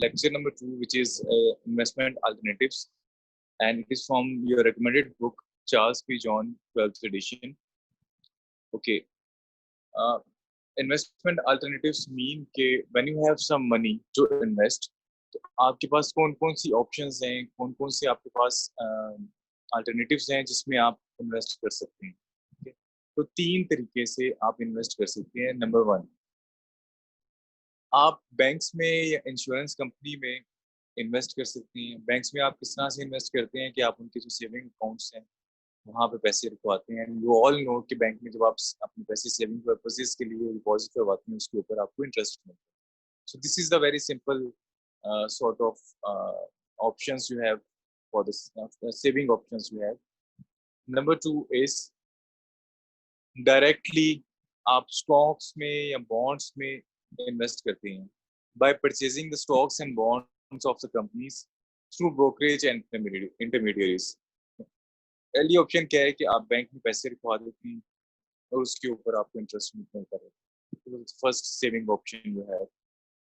lecture number 2, which is investment alternatives, and it is from your recommended book, Charles P. John, 12th edition. Okay. Investment alternatives mean कि when you have some money to invest, तो आपके पास कौन कौन सी options हैं, कौन कौन सी आपके पास alternatives हैं जिसमें आप invest कर सकते हैं. Okay. तो 3 तरीके से आप invest कर सकते हैं. नंबर 1, आप बैंक्स में या इंश्योरेंस कंपनी में इन्वेस्ट कर सकते हैं. बैंक्स में आप किस तरह से इन्वेस्ट करते हैं कि आप उनके जो सेविंग अकाउंट्स हैं वहाँ पे पैसे रखवाते हैं. यू ऑल नो कि बैंक में जब आप अपने पैसे सेविंग पर्पसेस के लिए डिपॉजिट करवाते हैं उसके ऊपर आपको इंटरेस्ट मिलता है. So this is the very simple sort of options you have for the saving options you have. Number 2 is directly आप स्टॉक्स में या बॉन्ड्स में इन्वेस्ट करते हैं bye purchasing the stocks and bonds of the companies through brokerage and intermediaries. पहली option क्या है कि आप बैंक में पैसे रखवा देते हैं और उसके ऊपर आपको इंटरेस्ट मिलता है. फर्स्ट सेविंग ऑप्शन जो है.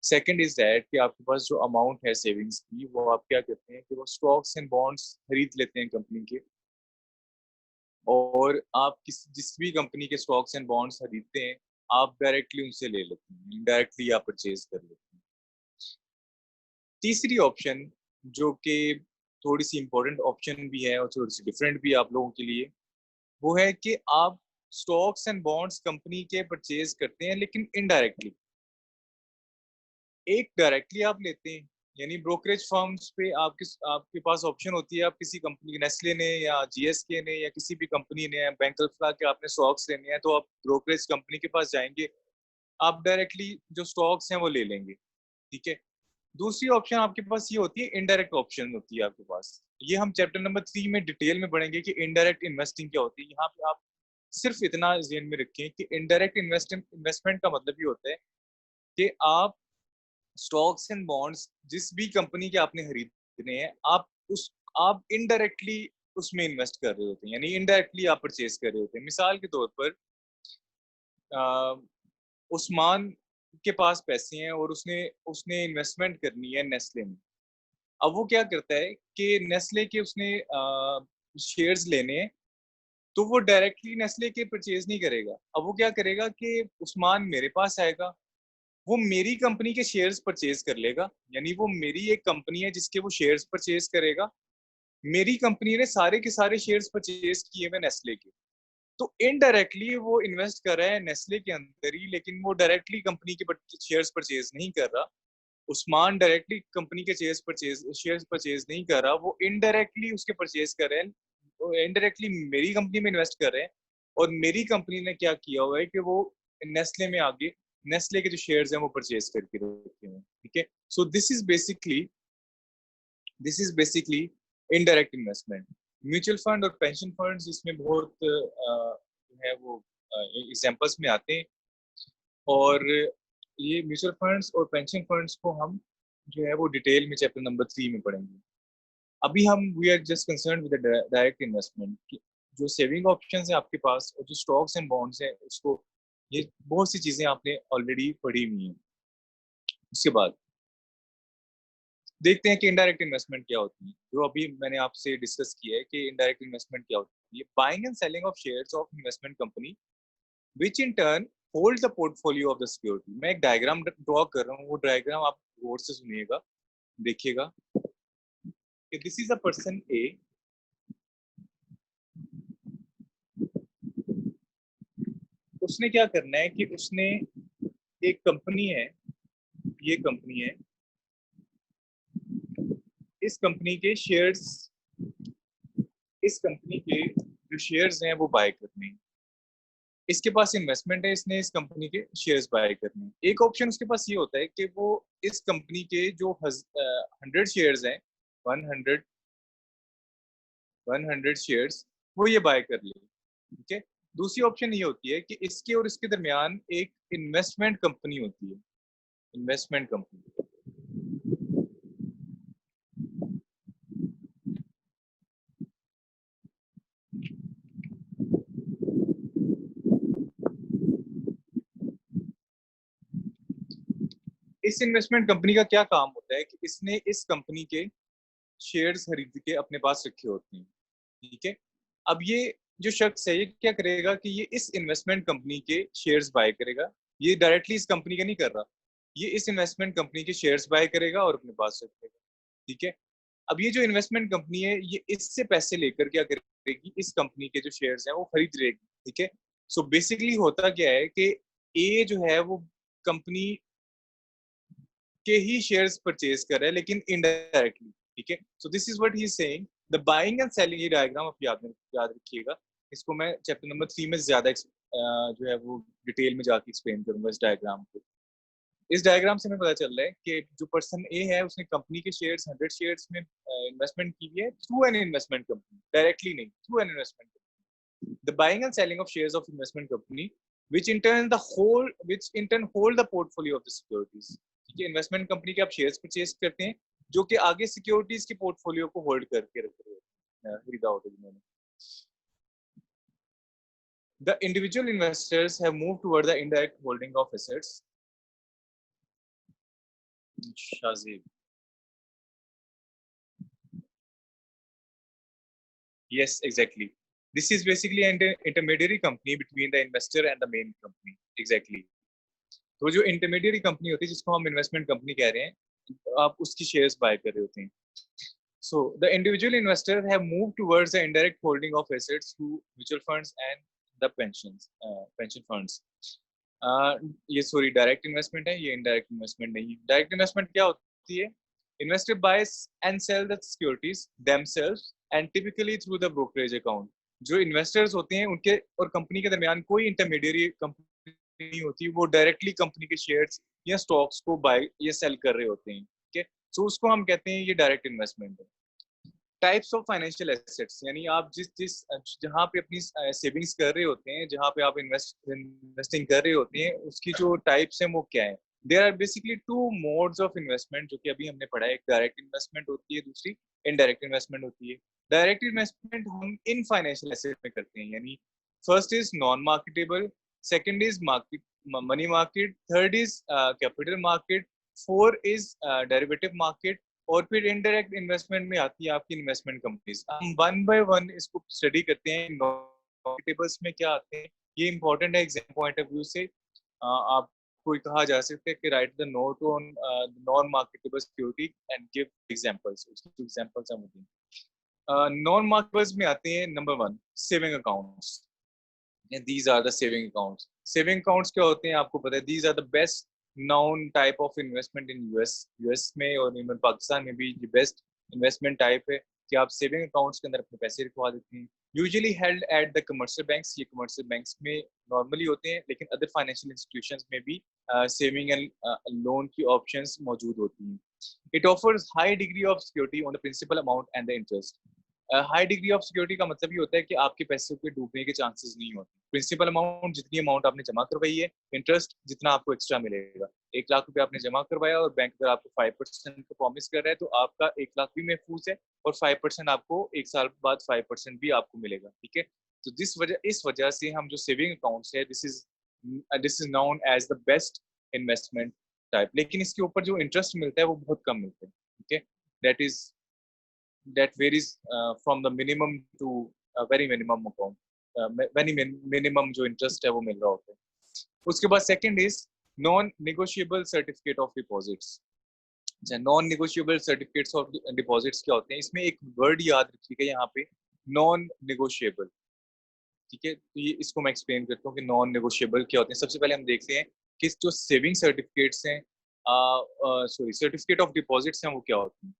सेकंड इज दैट कि आपके पास जो अमाउंट है सेविंग्स की वो आप क्या करते हैं कि वो स्टॉक्स एंड बॉन्ड्स खरीद लेते हैं कंपनी के, और आप जिस भी कंपनी के स्टॉक्स एंड बॉन्ड्स खरीदते हैं आप डायरेक्टली उनसे ले लेते हैं, इनडायरेक्टली आप परचेज कर लेते हैं. तीसरी ऑप्शन जो कि थोड़ी सी इंपॉर्टेंट ऑप्शन भी है और थोड़ी सी डिफरेंट भी आप लोगों के लिए, वो है कि आप स्टॉक्स एंड बॉन्ड्स कंपनी के परचेज करते हैं लेकिन इनडायरेक्टली. एक डायरेक्टली आप लेते हैं यानी ब्रोकरेज फर्म्स पे आपके पास ऑप्शन होती है, आप किसी कंपनी, नेस्ले ने या जीएसके ने या किसी भी कंपनी ने बैंक ऑफ बड़ौदा के आपने स्टॉक्स लेने हैं तो आप ब्रोकरेज कंपनी के पास जाएंगे, आप डायरेक्टली जो स्टॉक्स हैं वो ले लेंगे. ठीक है. दूसरी ऑप्शन आपके पास ये होती है, इनडायरेक्ट ऑप्शन होती है आपके पास. ये हम चैप्टर नंबर 3 में डिटेल में पढ़ेंगे कि इनडायरेक्ट इन्वेस्टिंग क्या होती है. यहाँ पे आप सिर्फ इतना ध्यान में रखें कि इनडायरेक्ट इन्वेस्टमेंट का मतलब ये होता है कि आप स्टॉक्स एंड बॉन्ड्स जिस भी कंपनी के आपने खरीदने हैं आप इनडायरेक्टली उसमें इन्वेस्ट कर रहे होते हैं, यानी इनडायरेक्टली आप परचेज कर रहे होते हैं. मिसाल के तौर पर उस्मान के पास पैसे हैं और उसने इन्वेस्टमेंट करनी है नेस्ले में. अब वो क्या करता है कि नेस्ले के उसने शेयर्स लेने हैं तो वो डायरेक्टली नेस्ले के परचेज नहीं करेगा. अब वो क्या करेगा कि उस्मान मेरे पास आएगा, वो मेरी कंपनी के शेयर्स परचेज कर लेगा, यानी वो मेरी एक कंपनी है जिसके वो शेयर्स परचेज करेगा. मेरी कंपनी ने सारे के सारे शेयर्स परचेज किए हुए नेस्ले के, तो इनडायरेक्टली वो इन्वेस्ट कर रहा है नेस्ले के अंदर ही, लेकिन वो डायरेक्टली कंपनी के शेयर्स परचेज नहीं कर रहा. उस्मान डायरेक्टली कंपनी के शेयर्स परचेज नहीं कर रहा, वो इनडायरेक्टली उसके परचेज कर रहे हैं, वो इनडायरेक्टली मेरी कंपनी में इन्वेस्ट कर रहे हैं. और मेरी कंपनी ने क्या किया हुआ है कि वो नेस्ले में आगे नेस्ले के जो शेयर्स हैं वो परचेज करके रखे हैं. ठीक है. So this is basically indirect investment. Mutual fund और पेंशन फंड्स इसमें बहुत जो है वो एग्जांपल्स में आते हैं, और ये म्यूचुअल फंड्स और पेंशन फंड्स को हम जो है वो डिटेल में चैप्टर नंबर 3 में पढ़ेंगे. अभी हम we are just concern with direct investment. जो सेविंग ऑप्शन है आपके पास और जो स्टॉक्स एंड बॉन्ड्स हैं उसको, ये बहुत सी चीजें आपने ऑलरेडी पढ़ी हुई हैं. उसके बाद देखते हैं कि इनडायरेक्ट इन्वेस्टमेंट क्या होती है, जो अभी मैंने आपसे डिस्कस किया है कि इनडायरेक्ट इन्वेस्टमेंट क्या होती है. Buying and selling of shares of investment company which in turn hold the portfolio of the security. मैं एक डायग्राम ड्रॉ कर रहा हूँ, वो डायग्राम आप गौर से सुनिएगा, देखिएगा कि दिस इज अ पर्सन ए. उसने क्या करना है कि उसने एक कंपनी है, ये कंपनी है, इस कंपनी के शेयर्स, इस कंपनी के जो शेयर्स हैं वो बाय करने हैं. इसके पास इन्वेस्टमेंट है, इसने इस कंपनी के शेयर्स बाय करने हैं. एक ऑप्शन उसके पास ये होता है कि वो इस कंपनी के जो 100 शेयर्स हैं, 100 शेयर्स वो ये बाय कर ले. ठीक है. दूसरी ऑप्शन ये होती है कि इसके और इसके दरमियान एक इन्वेस्टमेंट कंपनी होती है, इन्वेस्टमेंट कंपनी. इस इन्वेस्टमेंट कंपनी का क्या काम होता है कि इसने इस कंपनी के शेयर्स खरीद के अपने पास रखे होते हैं, ठीक है। अब ये जो शख्स है ये क्या करेगा कि ये इस इन्वेस्टमेंट कंपनी के शेयर्स बाय करेगा। ये डायरेक्टली इस कंपनी का नहीं कर रहा, ये इस इन्वेस्टमेंट कंपनी के शेयर्स बाय करेगा और अपने पास रखेगा, ठीक है। अब ये जो इन्वेस्टमेंट कंपनी है ये इससे पैसे लेकर क्या करेगी, इस कंपनी के जो शेयर्स हैं वो खरीद लेगी, ठीक है। सो बेसिकली होता क्या है कि ए जो है वो कंपनी के ही शेयर्स परचेज कर रहा है लेकिन इनडायरेक्टली, ठीक है। So this is what he is saying, the buying and selling, ये डायग्राम आप याद रखिएगा। इसको मैं चैप्टर नंबर 3 में ज्यादा जो है वो डिटेल में जाके एक्सप्लेन करूंगा इस डायग्राम को। इस डायग्राम से हमें पता चल रहा है कि जो पर्सन ए है उसने कंपनी के शेयर्स 100 शेयर्स में इन्वेस्टमेंट की है through an investment company, directly नहीं, through an investment company. The buying and selling of shares of investment company which in turn hold the portfolio of the securities, ठीक है। Investment company के आप shares purchase करते हैं जो कि आगे सिक्योरिटीज के पोर्टफोलियो को होल्ड करके रख रहे हैं, खरीदा होता है जिन्होंने। The individual investors have moved toward the indirect holding of assets. Shazib. Yes, exactly. This is basically an intermediary company between the investor and the main company. Exactly. तो जो इंटरमीडिएट कंपनी होती है जिसको हम इन्वेस्टमेंट कंपनी कह रहे हैं, आप उसकी शेयर्स बाय कर रहे होते हैं। So the individual investor have moved towards the indirect holding of assets through mutual funds and the pension funds. ये सॉरी डायरेक्ट इन्वेस्टमेंट है, ये इनडायरेक्ट इन्वेस्टमेंट नहीं है। डायरेक्ट इन्वेस्टमेंट क्या होती है? Investor buys and sell the securities themselves and typically through the brokerage account. जो investors होते हैं उनके और कंपनी के दरमियान कोई इंटरमीडिएरी कंपनी नहीं होती, वो डायरेक्टली कंपनी के शेयर्स या स्टॉक्स को बाय या सेल कर रहे होते हैं, ठीक है। सो उसको हम कहते हैं ये डायरेक्ट इन्वेस्टमेंट है। टाइप्स ऑफ फाइनेंशियल एसेट्स, यानी आप जिस जिस जहाँ पे अपनी सेविंग्स कर रहे होते हैं, जहाँ पे आप इन्वेस्टिंग कर रहे होते हैं, उसकी जो टाइप्स हैं वो क्या है। There are basically two modes of investment जो कि अभी हमने पढ़ा है। एक डायरेक्ट इन्वेस्टमेंट होती है, दूसरी इनडायरेक्ट इन्वेस्टमेंट होती है। डायरेक्ट इन्वेस्टमेंट हम इन फाइनेंशियल एसेट में करते हैं, यानी first is non marketable, second is market money market, third is capital market, four is derivative market, और फिर इनडायरेक्ट इन्वेस्टमेंट में आती है आपकी इन्वेस्टमेंट कंपनीज। हम वन बाय वन इसको स्टडी करते हैं। मार्केटेबल्स में क्या आते हैं, ये इंपॉर्टेंट है एग्जाम पॉइंट ऑफ व्यू से। आपको कहा जा सकता है कि write the note on non marketable security and give examples. उसके एग्जांपल्स हम देंगे। नॉन मार्केटेबल्स में आते हैं number 1 saving accounts. These are the saving accounts. Saving accounts क्या होते हैं आपको पता है, these are the best known type of investment in US में और इवन पाकिस्तान में भी ये बेस्ट इन्वेस्टमेंट टाइप है कि आप सेविंग अकाउंट्स के अंदर अपने पैसे रखवा देते हैं। Usually held at the commercial banks, ये कमर्शियल बैंक्स में नॉर्मली होते हैं, लेकिन अदर फाइनेंशियल इंस्टीट्यूशंस में भी सेविंग एंड लोन की ऑप्शंस मौजूद होती हैं। It offers high degree of security on the principal amount and the interest. High degree of security का मतलब ये होता है कि आपके पैसे के डूबने के चांसेस नहीं होते। प्रिंसिपल अमाउंट, जितनी अमाउंट आपने जमा करवाई है, इंटरेस्ट जितना आपको एक्स्ट्रा मिलेगा। 1 लाख रुपए आपने जमा करवाया और बैंक अगर आपको 5% का प्रॉमिस कर रहा है तो आपका 1 लाख भी महफूज है और 5% आपको 1 साल बाद 5% भी आपको मिलेगा, ठीक है। तो इस वजह से हम जो सेविंग अकाउंट्स है, this is known as the best investment type. लेकिन इसके ऊपर जो इंटरेस्ट मिलता है वो बहुत कम मिलता है, ठीक है। that varies from the minimum to a very minimum account, very minimum जो interest है वो मिल रहा होता है। उसके बाद second is non negotiable certificate of deposits। Non negotiable certificates of deposits क्या होते हैं, इसमें एक वर्ड याद रखिएगा यहाँ पे, नॉन नेगोशिएबल, ठीक है। तो ये इसको मैं एक्सप्लेन करता हूँ कि नॉन नेगोशिएबल क्या होते हैं। सबसे पहले हम देखते हैं कि जो सेविंग सर्टिफिकेट्स हैं, सर्टिफिकेट ऑफ डिपॉजिट्स हैं, वो क्या होते हैं।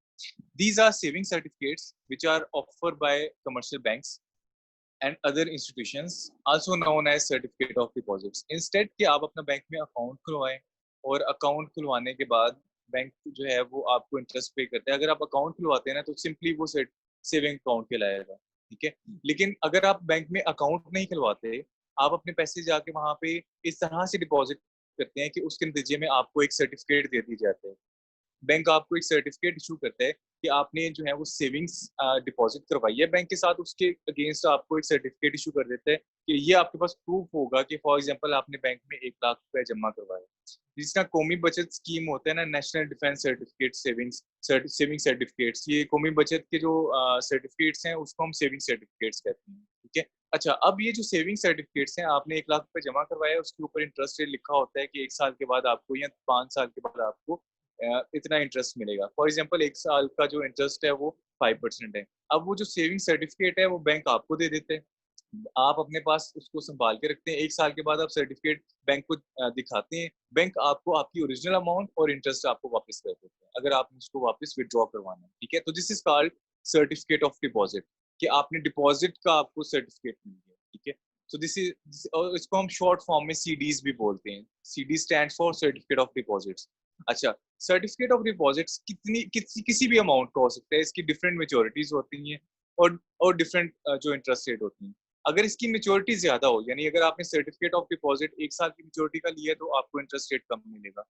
These are saving certificates which are offered by commercial banks and other institutions, also known as certificate of deposits. Instead कि आप अपना बैंक में अकाउंट खुलवाएं और अकाउंट खुलवाने के बाद बैंक जो है वो आपको इंटरेस्ट पे करता है। अगर आप अकाउंट खुलवाते हैं ना तो सिंपली वो सेविंग अकाउंट कहलाएगा, ठीक है। लेकिन अगर आप बैंक में अकाउंट नहीं खुलवाते, आप अपने पैसे जाके वहां पे इस तरह से डिपॉजिट करते हैं कि उसके नतीजे में आपको एक सर्टिफिकेट दे दी जाता है। बैंक आपको एक सर्टिफिकेट इशू करता है कि आपने जो है वो सेविंग्स डिपॉजिट करवाई है बैंक के साथ, उसके अगेंस्ट आपको एक सर्टिफिकेट इशू कर देता है कि ये आपके पास प्रूफ होगा कि फॉर एग्जांपल आपने बैंक में 1 लाख रुपए जमा करवाया। जिसका कौमी बचत स्कीम होता है ना, national defence certificate saving certificates, ये कौमी बचत के जो सर्टिफिकेट्स हैं उसको हम सेविंग सर्टिफिकेट्स कहते हैं, ठीक है। अच्छा, अब ये जो सेविंग सर्टिफिकेट्स हैं, आपने 1 लाख रुपए जमा करवाया, उसके ऊपर इंटरेस्ट रेट लिखा होता है कि 1 साल के बाद आपको या 5 साल के बाद आपको इतना इंटरेस्ट मिलेगा। फॉर एग्जाम्पल 1 साल का जो इंटरेस्ट है वो 5% है। अब वो जो सेविंग सर्टिफिकेट है वो बैंक आपको दे देते हैं, आप अपने पास उसको संभाल के रखते हैं। 1 साल के बाद आप सर्टिफिकेट बैंक को दिखाते हैं, बैंक आपको आपकी ओरिजिनल अमाउंट और इंटरेस्ट आपको वापस कर देते हैं, अगर आपने उसको वापस विथड्रॉ करवाना है, ठीक है। तो this is called certificate of deposit, कि आपने डिपॉजिट का आपको सर्टिफिकेट मिल गया, ठीक है। तो दिस इज, और इसको हम शॉर्ट फॉर्म में सीडीज भी बोलते हैं। CD stand for certificate of deposits. अच्छा, सर्टिफिकेट ऑफ डिपॉजिट्स किसी भी अमाउंट का हो सकता है, इसकी डिफरेंट मेच्योरिटीज होती हैं और डिफरेंट जो इंटरेस्ट रेट होती हैं। अगर इसकी मेच्योरिटी ज्यादा हो, यानी अगर आपने सर्टिफिकेट ऑफ डिपॉजिट 1 साल की मेच्योरिटी का लिया है, तो आपको इंटरेस्ट रेट कम मिलेगा।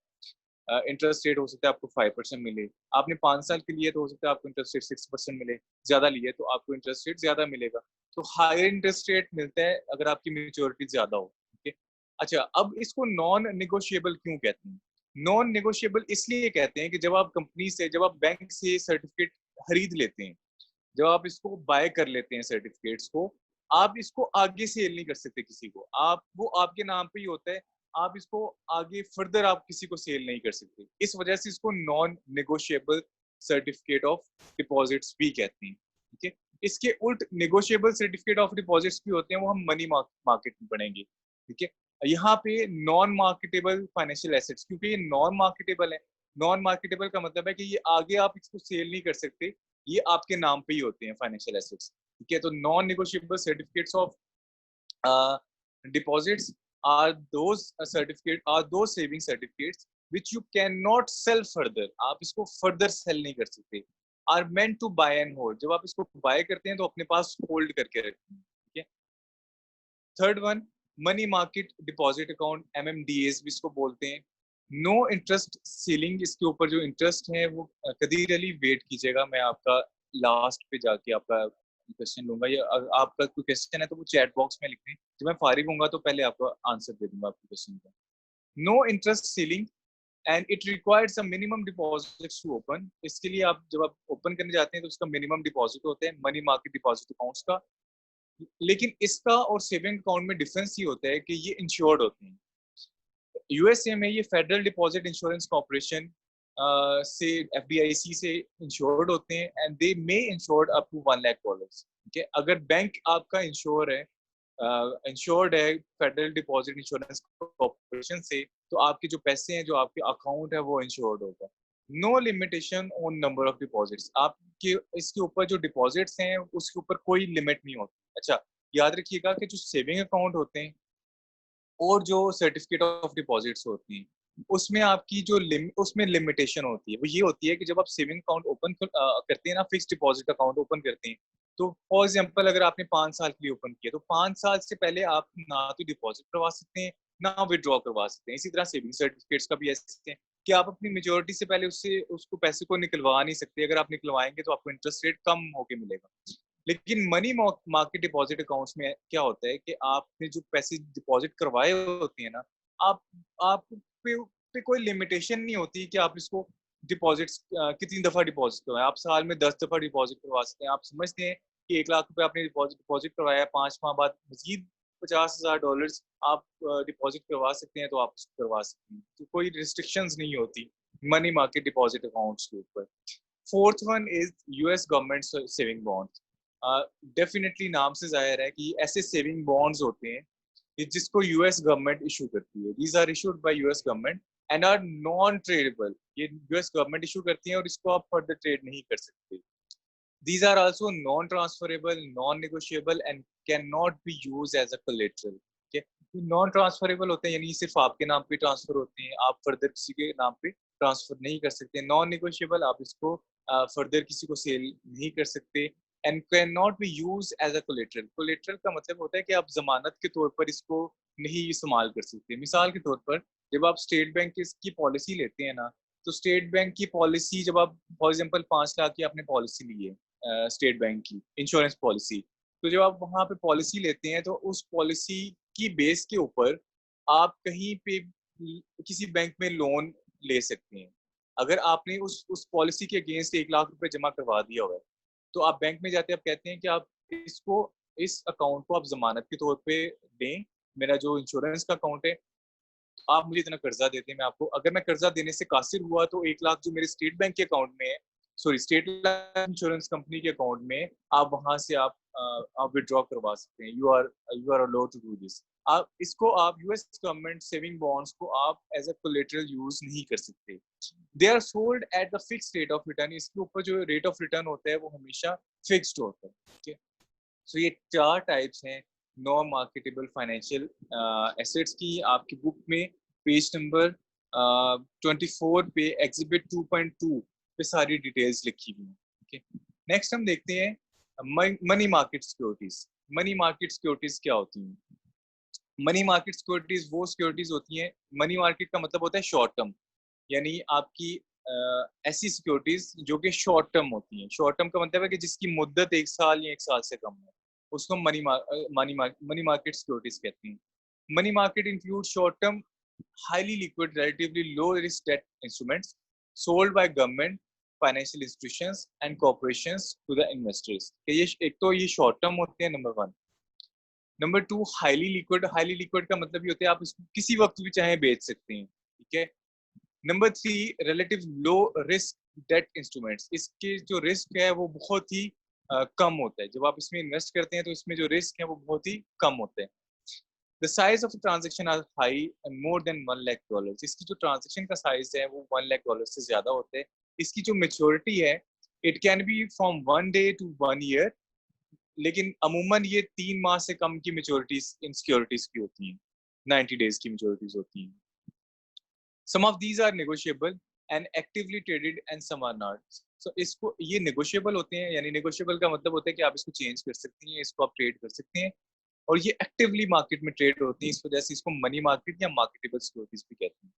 इंटरेस्ट रेट हो सकता है आपको 5% मिले। आपने 5 साल के लिए तो हो सकता है आपको इंटरेस्ट रेट 6% मिले। ज्यादा लिए तो आपको इंटरेस्ट रेट ज्यादा मिलेगा। तो हायर इंटरेस्ट रेट मिलता है अगर आपकी मेच्योरिटी ज्यादा हो, ठीक है। अच्छा, अब इसको नॉन निगोशिएबल क्यों कहते हैं? नॉन निगोशिएबल इसलिए कहते हैं कि जब आप बैंक से सर्टिफिकेट खरीद लेते हैं, जब आप इसको बाय कर लेते हैं सर्टिफिकेट्स को, आप इसको आगे सेल नहीं कर सकते किसी को। आप वो आपके नाम पे ही होता है, आप इसको आगे फर्दर आप किसी को सेल नहीं कर सकते। इस वजह से इसको non negotiable certificate of deposits भी कहते हैं, ठीक है। इसके उल्ट नेगोशिएबल सर्टिफिकेट ऑफ डिपॉजिट्स भी होते हैं, वो हम मनी मार्केट में पढ़ेंगे, ठीक है। यहाँ पे नॉन मार्केटेबल फाइनेंशियल एसेट्स, क्योंकि ये नॉन मार्केटेबल है। नॉन मार्केटेबल का मतलब है कि ये आगे आप इसको सेल नहीं कर सकते, ये आपके नाम पे ही होते हैं फाइनेंशियल एसेट्स, ठीक है। तो non negotiable certificates of deposits are those saving certificates which you cannot sell further, आप इसको further sell नहीं कर सकते, are meant to buy and hold, जब आप इसको buy करते हैं तो अपने पास hold करके रखते हैं, ठीक है। Third one, money market deposit account, MMDAs भी इसको बोलते हैं। नो इंटरेस्ट सीलिंग, इसके ऊपर जो इंटरेस्ट है वो कदीरली वेट कीजिएगा, मैं आपका लास्ट पे जाके आपका क्वेश्चन लूंगा, या आपका कोई क्वेश्चन है तो वो चैट बॉक्स में लिख दें, जब मैं फारिग होऊंगा तो पहले आपको आंसर दे दूंगा आपके क्वेश्चन का। No interest ceiling and it requires a minimum deposit to open, इसके लिए आप जब आप ओपन करने जाते हैं तो उसका मिनिमम डिपॉजिट होता है मनी मार्केट डिपॉजिट अकाउंट्स का। लेकिन इसका और सेविंग अकाउंट में डिफरेंस ये होता है कि ये इंश्योर्ड होते हैं। यूएसए में ये फेडरल डिपॉजिट इंश्योरेंस कॉर्पोरेशन से, एफडीआईसी से इंश्योर्ड होते हैं, and they may insured up to $1 lakh, ठीक है। अगर बैंक आपका इंश्योर्ड है फेडरल डिपॉजिट इंश्योरेंस कॉर्पोरेशन से, तो आपके जो पैसे हैं, जो आपके अकाउंट है, वो इंश्योर्ड होगा। No limitation on number of deposits, आपके इसके ऊपर जो डिपॉजिट्स हैं उसके ऊपर कोई लिमिट नहीं होती। अच्छा, याद रखिएगा कि जो सेविंग अकाउंट होते हैं और जो सर्टिफिकेट ऑफ डिपॉजिट्स होती हैं, उसमें आपकी जो उसमें लिमिटेशन होती है, वो ये होती है कि जब आप सेविंग अकाउंट ओपन करते हैं ना, फिक्स डिपॉजिट अकाउंट ओपन करते हैं, तो फॉर एग्जांपल अगर आपने 5 साल के लिए ओपन किया, तो 5 साल से पहले आप ना तो डिपॉजिट करवा सकते हैं, ना विड्रॉ करवा सकते हैं। इसी तरह सेविंग सर्टिफिकेट्स का भी ऐसे है कि आप अपनी मेच्योरिटी से पहले उससे उसको पैसे को निकलवा नहीं सकते। अगर आप निकलवाएंगे तो आपको इंटरेस्ट रेट कम होके मिलेगा। लेकिन मनी मार्केट डिपॉजिट अकाउंट्स में क्या होता है कि आपने जो पैसे डिपॉजिट करवाए होते हैं ना, आप आप पे कोई लिमिटेशन नहीं होती कि आप इसको डिपॉजिट कितनी दफा डिपॉजिट करवाएं। आप साल में 10 दफा डिपॉजिट करवा सकते हैं। आप समझते हैं कि 1 लाख रुपए आपने डिपॉजिट करवाया, 5 माह बाद मजीद $50,000 आप डिपॉजिट करवा सकते हैं, तो आप उसको करवा सकते हैं, तो कोई रिस्ट्रिक्शंस नहीं होती मनी मार्केट डिपॉजिट अकाउंट्स के ऊपर। Fourth one is US government saving bond. Definitely नाम से जाहिर है कि ऐसे सेविंग बॉन्ड्स होते हैं जिसको यूएस गवर्नमेंट इशू करती है। These are issued by US government and are non tradable, ये यूएस गवर्नमेंट इशू करती है और इसको आप फर्दर ट्रेड नहीं कर सकते। These are also non-transferable, non-negotiable and cannot be used as a collateral. Okay? Non transferable होते हैं, यानी सिर्फ आपके नाम पे ट्रांसफर होते हैं, आप फर्दर किसी के नाम पे ट्रांसफर नहीं कर सकते। नॉन निगोशिएबल, आप इसको फर्दर किसी को सेल नहीं कर सकते। And can not be use as a collateral. Collateral का मतलब होता है कि आप जमानत के तौर पर इसको नहीं इस्तेमाल कर सकते। मिसाल के तौर पर जब आप स्टेट बैंक की पॉलिसी लेते हैं ना, तो स्टेट बैंक की पॉलिसी जब आप फॉर एग्जांपल 5 लाख की आपने पॉलिसी ली है स्टेट बैंक की इंश्योरेंस पॉलिसी, तो जब आप वहां पे पॉलिसी लेते हैं तो उस पॉलिसी की बेस के ऊपर आप कहीं पे किसी बैंक में लोन ले सकते हैं। अगर आपने उस पॉलिसी के अगेंस्ट 1 लाख रुपए जमा करवा दिया हुआ है, तो आप बैंक में जाते हैं, आप कहते हैं कि आप इसको इस अकाउंट को आप ज़मानत के तौर पे दें, मेरा जो इंश्योरेंस का अकाउंट है, आप मुझे इतना कर्जा देते हैं, मैं आपको अगर मैं कर्जा देने से कासिर हुआ तो 1 लाख जो मेरे स्टेट बैंक के अकाउंट में है, सॉरी स्टेट इंश्योरेंस कंपनी के अकाउंट में, आप वहां से आप विड्रॉ करवा सकते हैं। You are allowed to do this. आप इसको आप यूएस गवर्नमेंट सेविंग बॉन्ड्स को आप एज अ कोलेटरल यूज नहीं कर सकते। They are sold at the fix rate of return. इसके ऊपर जो रेट ऑफ रिटर्न होता है वो हमेशा फिक्स्ड होता है। ठीक है, सो ये 4 टाइप्स हैं नॉन मार्केटेबल फाइनेंशियल एसेट्स की। आपकी बुक में पेज नंबर 24 पे एग्जिबिट 2.2 पे सारी डिटेल्स लिखी हुई हैं। ओके, नेक्स्ट हम देखते हैं money market securities. Money market securities क्या होती हैं? मनी मार्केट सिक्योरिटीज वो सिक्योरिटीज होती हैं, मनी मार्केट का मतलब होता है शॉर्ट टर्म, यानी आपकी ऐसी सिक्योरिटीज जो कि शॉर्ट टर्म होती हैं। शॉर्ट टर्म का मतलब है कि जिसकी मुद्दत 1 साल या 1 साल से कम है, उसको मनी मार्केट सिक्योरिटीज कहते हैं। Money market include short term highly liquid relatively low risk debt instruments sold by government financial institutions and corporations to the investors। ये एक तो ये शॉर्ट टर्म होते हैं, नंबर 1। नंबर 2 हाईली लिक्विड का मतलब ये होता है आप इसको किसी वक्त भी चाहे बेच सकते हैं। ठीक है। Number 3 relative low risk debt instruments. इसके जो रिस्क है वो बहुत ही कम होता है। जब आप इसमें इन्वेस्ट करते हैं तो इसमें जो रिस्क है वो बहुत ही कम होते हैं। The size of transaction are high and more than $1 lakh. इसकी जो ट्रांजेक्शन का साइज है वो $1 लाख से ज्यादा होता है। इसकी जो मेच्योरिटी है it can be from 1 day to 1 year, लेकिन अमूमन ये 3 माह से कम की मेच्योरिटीज इन सिक्योरिटीज की होती हैं, 90 डेज की मेच्योरिटीज होती हैं। Some of these are negotiable and actively traded and some are not. So इसको ये नेगोशिएबल होते हैं, यानी नेगोशिएबल का मतलब होता है कि आप इसको चेंज कर सकती हैं, इसको आप ट्रेड कर सकते हैं, और ये एक्टिवली मार्केट में ट्रेड होती है। इस वजह से इसको मनी मार्केट या मार्केटेबल सिक्योरिटीज भी कहते हैं।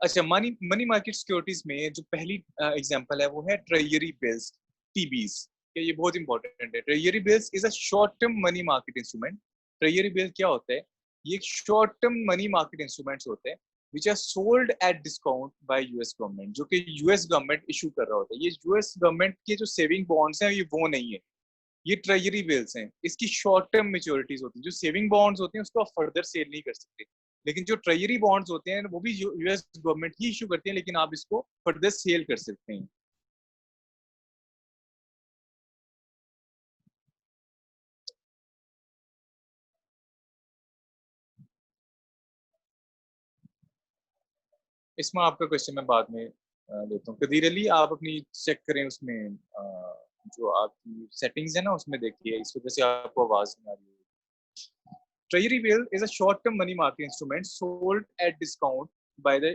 अच्छा, मनी मनी मार्केट सिक्योरिटीज में जो पहली एग्जांपल है वो है ट्रेजरी बिल्स, टीबीज। ये बहुत इंपॉर्टेंट है। Treasury bills is a short term money market instrument. Treasury bill क्या होता है? ये short term money market instruments होते हैं which are sold at discount by US government, जो कि यूएस गवर्नमेंट इशू कर रहा होता है। ये यूएस गवर्नमेंट के जो सेविंग बॉन्ड्स हैं ये वो नहीं है, ये ट्रेजरी बिल्स हैं। इसकी शॉर्ट टर्म मेच्योरिटीज होती है। जो सेविंग बॉन्ड्स होते हैं उसको आप फर्दर सेल नहीं कर सकते, लेकिन जो ट्रेजरी बॉन्ड्स होते हैं वो भी यूएस गवर्नमेंट ही इशू करती है, लेकिन आप इसको फर्दर सेल कर सकते हैं। इसमें आपका क्वेश्चन मैं बाद में लेता हूँ। कदीर अली, आप अपनी चेक करें उसमें जो आपकी सेटिंग्स है ना उसमें देखिए, इस वजह से आपको आवाज नहीं आ रही है। Treasury bill is a short term money market instrument sold at discount by the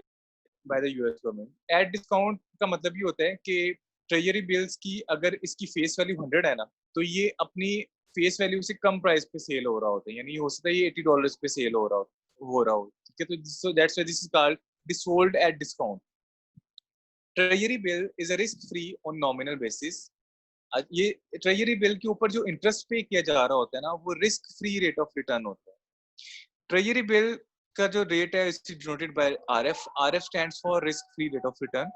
US government. At discount का मतलब ये होता है कि ट्रेजरी बिल्स की अगर इसकी फेस वैल्यू 100 है ना, तो ये अपनी फेस वैल्यू से कम प्राइस पे सेल हो रहा होता है, यानी हो सकता है ये $80 पे सेल हो रहा हो। ठीक है, तो that's why this is called sold at discount. Treasury bill is a risk free on nominal basis. ये ट्रेजरी बिल के ऊपर जो इंटरेस्ट पे किया जा रहा होता है ना वो risk free rate of return होता है। ट्रेजरी बिल का जो रेट है is denoted by RF. RF stands for risk free rate of return.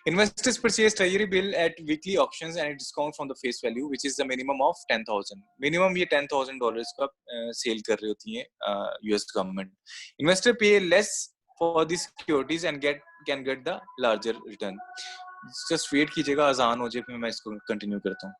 Investors purchase treasury bill at weekly auctions and a discount from the face value, which is the minimum of 10,000. Minimum ये $10,000 का cell कर रही होती है US government. Investor pay less for the securities and can get the larger return. Just wait कीजिएगा, अजान हो जाए फिर मैं इसको कंटिन्यू करता हूँ।